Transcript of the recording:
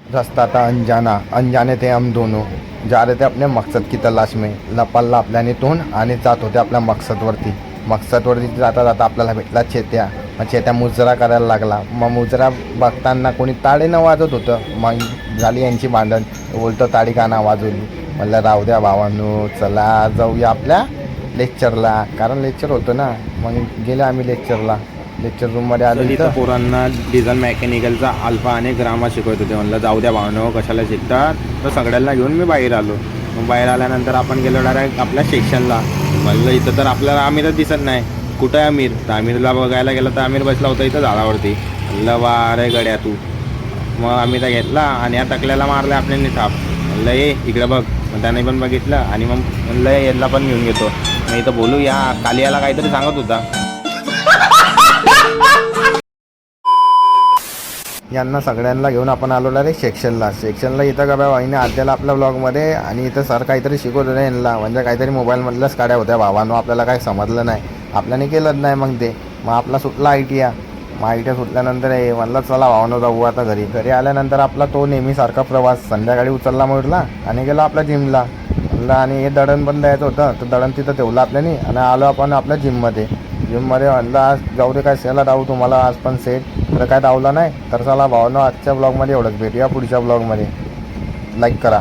रास्ता था अनजाना, अनजाने थे हम दोनों, जा रहे थे अपने मकसद की तलाश में. लपलला आपल्याने तोंड आणि जात होते आपल्या मकसदवरती. मकसदवरती जाता जाता आपल्याला भेटला चेत्या. मग चेत्या मुजरा करायला लागला. मग मुजरा बघताना कोणी ताडीनं वाजत होतं. मग झाली यांची भांडण. बोलतो ताडी का ना वाजवली. म्हणलं राहू द्या भावांनो, चला जाऊया आपल्या लेक्चरला, कारण लेक्चर होतं ना. मग गेले आम्ही लेक्चरला. लेक्चर रूममध्ये आलो इथं पोरांना डिझेल मेकॅनिकलचा अल्फा आणि ग्रामा शिकवत होते. म्हणलं जाऊ द्या भावनो, कशाला शिकतात. तर सगळ्यांना घेऊन मी बाहेर आलो. मग बाहेर आल्यानंतर आपण गेलो डायरेक्ट आपल्या सेक्शनला. म्हणलं इथं तर आपल्याला आमिरच दिसत नाही, कुठं आहे आमिर. तर आमिरला बघायला गेलं तर आमिर बसला होता इथं झाडावरती. म्हणलं वा रे गड्या तू. मग आम्ही तर घेतला आणि या टकल्याला मारले आपल्याने थाप. म्हणलं ये इकडे बघ. मग त्याने पण बघितलं आणि मग म्हणलं याला पण घेऊन घेतो. मग इथं बोलू या कालियाला काहीतरी सांगत होता. यांना सगळ्यांना घेऊन आपण आलो डायरेक्ट सेक्शनला इथं का बा वाईने आद्याला आपल्या ब्लॉगमध्ये, आणि इथं सर काहीतरी शिकवत होते यांना. म्हणजे काहीतरी मोबाईलमधल्याच काड्या होत्या भावांनो. आपल्याला काही समजलं नाही, आपल्याने केलंच नाही. मग ते मग आपला सुटला ITR. मग ITR सुटल्यानंतर म्हणलं चला भावांनो जाऊ आता घरी आल्यानंतर आपला तो नेहमीसारखा प्रवास. संध्याकाळी उचलला म्हटला आणि गेलो आपल्या जिमला. म्हणलं आणि हे दळण पण द्यायचं होतं, तर दळण तिथं ठेवलं आपल्याने आणि आलो आपण आपल्या जिममध्ये. म्हणलं आज जाऊ दे, काय सेला डावू तुम्हाला आज पण सेट तर काय डावला नाही. तर चला भावांनो आजच्या ब्लॉगमध्ये एवढंच. भेटूया पुढच्या ब्लॉगमध्ये. लाईक करा.